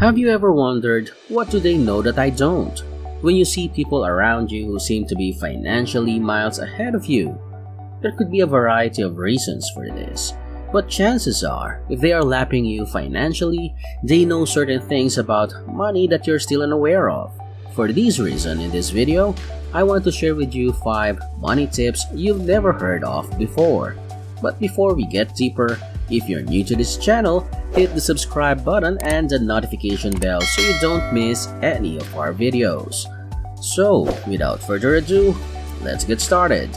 Have you ever wondered, what do they know that I don't? When you see people around you who seem to be financially miles ahead of you, there could be a variety of reasons for this. But chances are, if they are lapping you financially, they know certain things about money that you're still unaware of. For this reason, in this video, I want to share with you 5 money tips you've never heard of before. But before we get deeper, if you're new to this channel, hit the subscribe button and the notification bell so you don't miss any of our videos. So, without further ado, let's get started.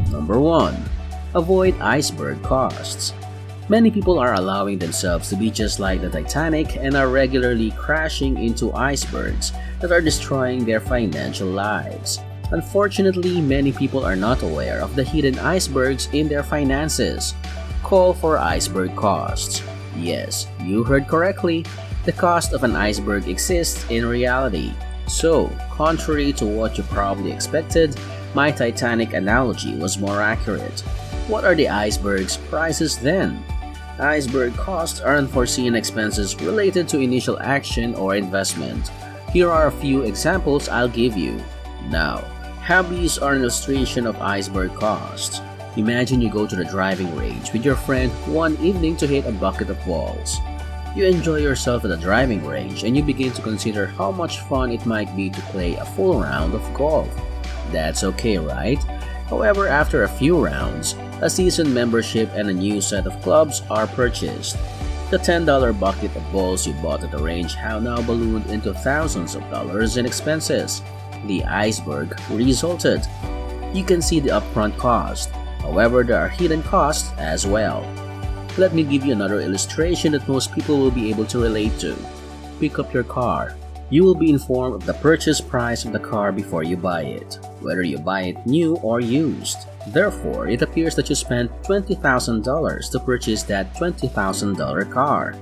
Number 1. Avoid iceberg costs. Many people are allowing themselves to be just like the Titanic and are regularly crashing into icebergs that are destroying their financial lives. Unfortunately, many people are not aware of the hidden icebergs in their finances. Call for iceberg costs. Yes, you heard correctly. The cost of an iceberg exists in reality. So, contrary to what you probably expected, my Titanic analogy was more accurate. What are the iceberg's prices then? Iceberg costs are unforeseen expenses related to initial action or investment. Here are a few examples I'll give you. Now, hobbies are an illustration of iceberg costs. Imagine you go to the driving range with your friend one evening to hit a bucket of balls. You enjoy yourself at the driving range and you begin to consider how much fun it might be to play a full round of golf. That's okay, right? However, after a few rounds, a season membership and a new set of clubs are purchased. The $10 bucket of balls you bought at the range have now ballooned into thousands of dollars in expenses. The iceberg resulted. You can see the upfront cost. However, there are hidden costs as well. Let me give you another illustration that most people will be able to relate to. Pick up your car. You will be informed of the purchase price of the car before you buy it, whether you buy it new or used. Therefore, it appears that you spent $20,000 to purchase that $20,000 car.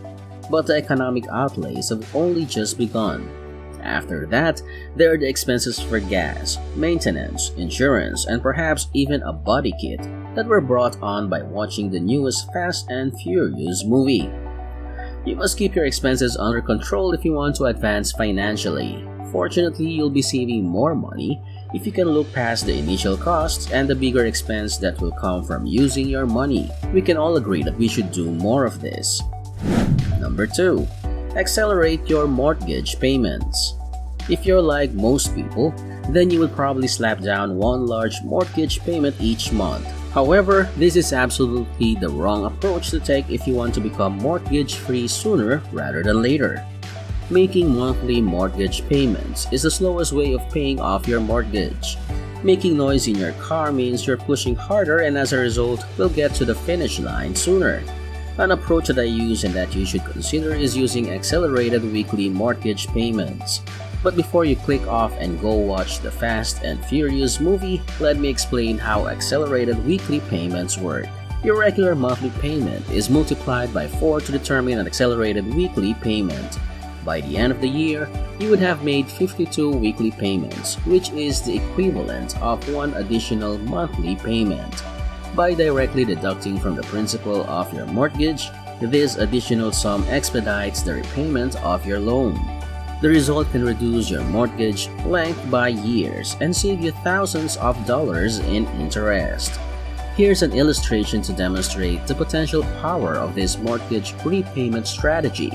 But the economic outlays have only just begun. After that, there are the expenses for gas, maintenance, insurance, and perhaps even a body kit that were brought on by watching the newest Fast and Furious movie. You must keep your expenses under control if you want to advance financially. Fortunately, you'll be saving more money if you can look past the initial costs and the bigger expense that will come from using your money. We can all agree that we should do more of this. Number 2. Accelerate your mortgage payments. If you're like most people, then you would probably slap down one large mortgage payment each month. However, this is absolutely the wrong approach to take if you want to become mortgage-free sooner rather than later. Making monthly mortgage payments is the slowest way of paying off your mortgage. Making noise in your car means you're pushing harder and as a result, will get to the finish line sooner. An approach that I use and that you should consider is using accelerated weekly mortgage payments. But before you click off and go watch the Fast and Furious movie, let me explain how accelerated weekly payments work. Your regular monthly payment is multiplied by 4 to determine an accelerated weekly payment. By the end of the year, you would have made 52 weekly payments, which is the equivalent of one additional monthly payment. By directly deducting from the principal of your mortgage, this additional sum expedites the repayment of your loan. The result can reduce your mortgage length by years and save you thousands of dollars in interest. Here's an illustration to demonstrate the potential power of this mortgage repayment strategy.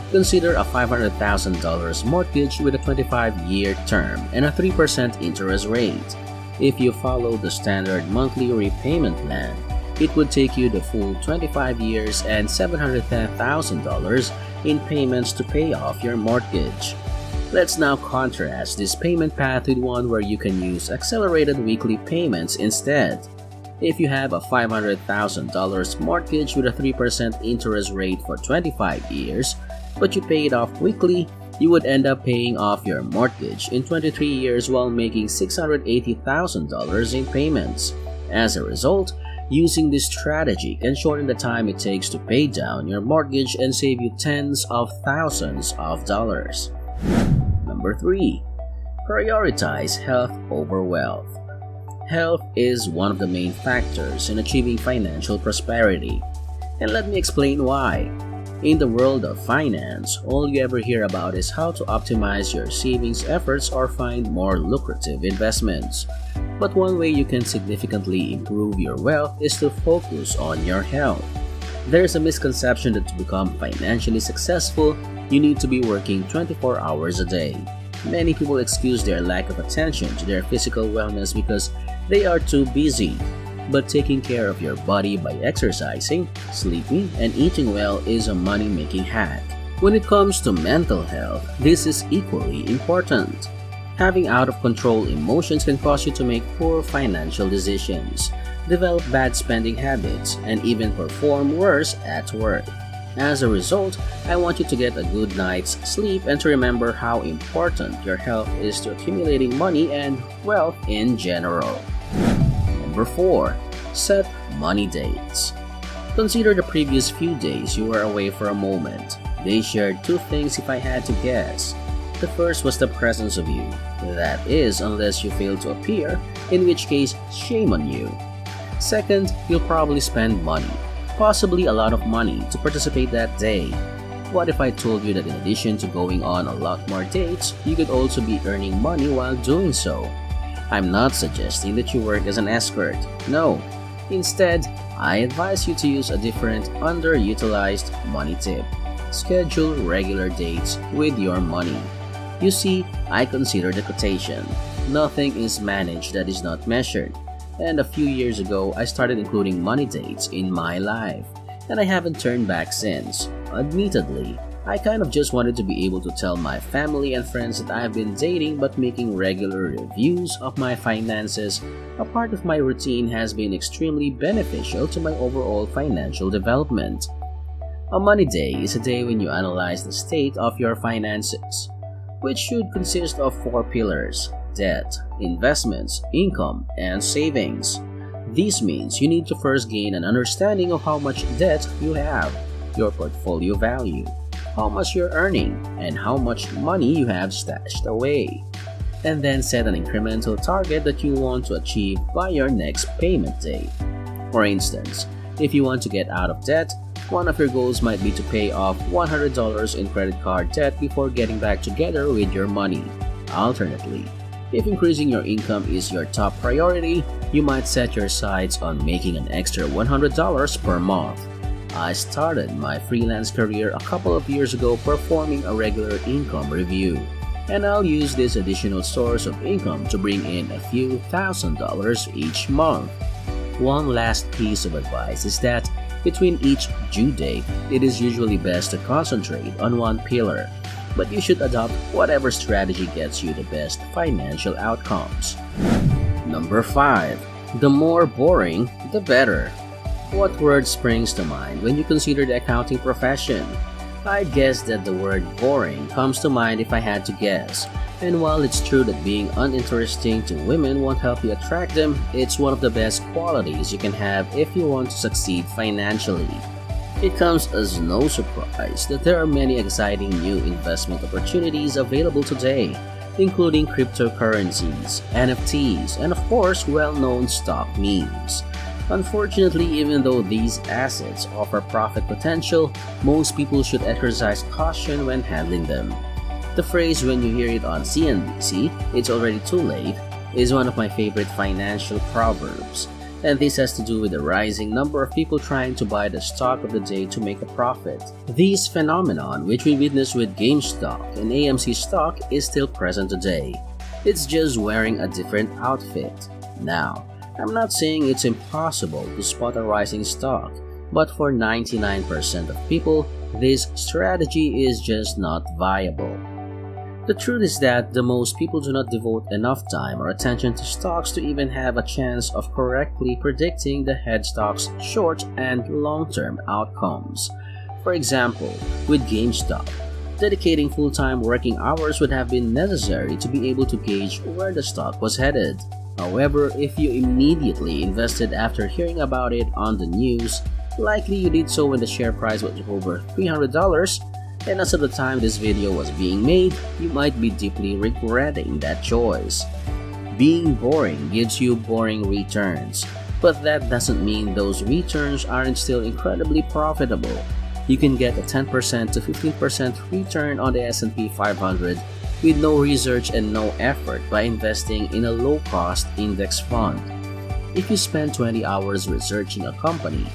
Consider a $500,000 mortgage with a 25-year term and a 3% interest rate. If you follow the standard monthly repayment plan, it would take you the full 25 years and $710,000 in payments to pay off your mortgage. Let's now contrast this payment path with one where you can use accelerated weekly payments instead. If you have a $500,000 mortgage with a 3% interest rate for 25 years, but you pay it off weekly, you would end up paying off your mortgage in 23 years while making $680,000 in payments. As a result, using this strategy can shorten the time it takes to pay down your mortgage and save you tens of thousands of dollars. Number 3. Prioritize health over wealth. Health is one of the main factors in achieving financial prosperity. And let me explain why. In the world of finance, all you ever hear about is how to optimize your savings efforts or find more lucrative investments. But one way you can significantly improve your wealth is to focus on your health. There's a misconception that to become financially successful, you need to be working 24 hours a day. Many people excuse their lack of attention to their physical wellness because they are too busy. But taking care of your body by exercising, sleeping, and eating well is a money-making hack. When it comes to mental health, this is equally important. Having out-of-control emotions can cause you to make poor financial decisions, develop bad spending habits, and even perform worse at work. As a result, I want you to get a good night's sleep and to remember how important your health is to accumulating money and wealth in general. Number 4. Set money dates. Consider the previous few days you were away for a moment. They shared two things if I had to guess. The first was the presence of you. That is, unless you fail to appear, in which case, shame on you. Second, you'll probably spend money, possibly a lot of money, to participate that day. What if I told you that in addition to going on a lot more dates, you could also be earning money while doing so? I'm not suggesting that you work as an escort. No. Instead, I advise you to use a different underutilized money tip. Schedule regular dates with your money. You see, I consider the quotation, "Nothing is managed that is not measured." And a few years ago, I started including money dates in my life. And I haven't turned back since. Admittedly, I kind of just wanted to be able to tell my family and friends that I have been dating, but making regular reviews of my finances a part of my routine has been extremely beneficial to my overall financial development. A money day is a day when you analyze the state of your finances, which should consist of 4 pillars: debt, investments, income, and savings. This means you need to first gain an understanding of how much debt you have, your portfolio value, how much you're earning, and how much money you have stashed away. And then set an incremental target that you want to achieve by your next payment date. For instance, if you want to get out of debt, one of your goals might be to pay off $100 in credit card debt before getting back together with your money. Alternately, if increasing your income is your top priority, you might set your sights on making an extra $100 per month. I started my freelance career a couple of years ago performing a regular income review, and I'll use this additional source of income to bring in a few $1,000s each month. One last piece of advice is that between each due date, it is usually best to concentrate on one pillar, but you should adopt whatever strategy gets you the best financial outcomes. Number 5. The more boring, the better. What word springs to mind when you consider the accounting profession? I'd guess that the word boring comes to mind if I had to guess. And while it's true that being uninteresting to women won't help you attract them, it's one of the best qualities you can have if you want to succeed financially. It comes as no surprise that there are many exciting new investment opportunities available today, including cryptocurrencies, NFTs, and of course well-known stock memes. Unfortunately, even though these assets offer profit potential, most people should exercise caution when handling them. The phrase "when you hear it on CNBC, it's already too late" is one of my favorite financial proverbs, and this has to do with the rising number of people trying to buy the stock of the day to make a profit. This phenomenon, which we witnessed with GameStop and AMC stock, is still present today. It's just wearing a different outfit. Now, I'm not saying it's impossible to spot a rising stock, but for 99% of people, this strategy is just not viable. The truth is that the most people do not devote enough time or attention to stocks to even have a chance of correctly predicting the head stock's short and long-term outcomes. For example, with GameStop, dedicating full-time working hours would have been necessary to be able to gauge where the stock was headed. However, if you immediately invested after hearing about it on the news, likely you did so when the share price was over $300, and as of the time this video was being made, you might be deeply regretting that choice. Being boring gives you boring returns, but that doesn't mean those returns aren't still incredibly profitable. You can get a 10% to 15% return on the S&P 500 with no research and no effort by investing in a low-cost index fund. If you spend 20 hours researching a company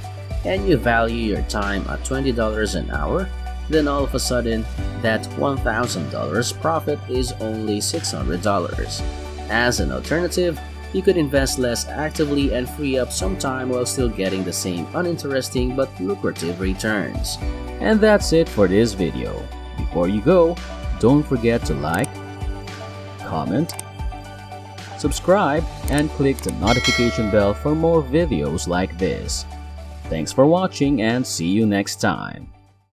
and you value your time at $20 an hour, then all of a sudden, that $1,000 profit is only $600. As an alternative, you could invest less actively and free up some time while still getting the same uninteresting but lucrative returns. And that's it for this video. Before you go, don't forget to like, comment, subscribe, and click the notification bell for more videos like this. Thanks for watching and see you next time.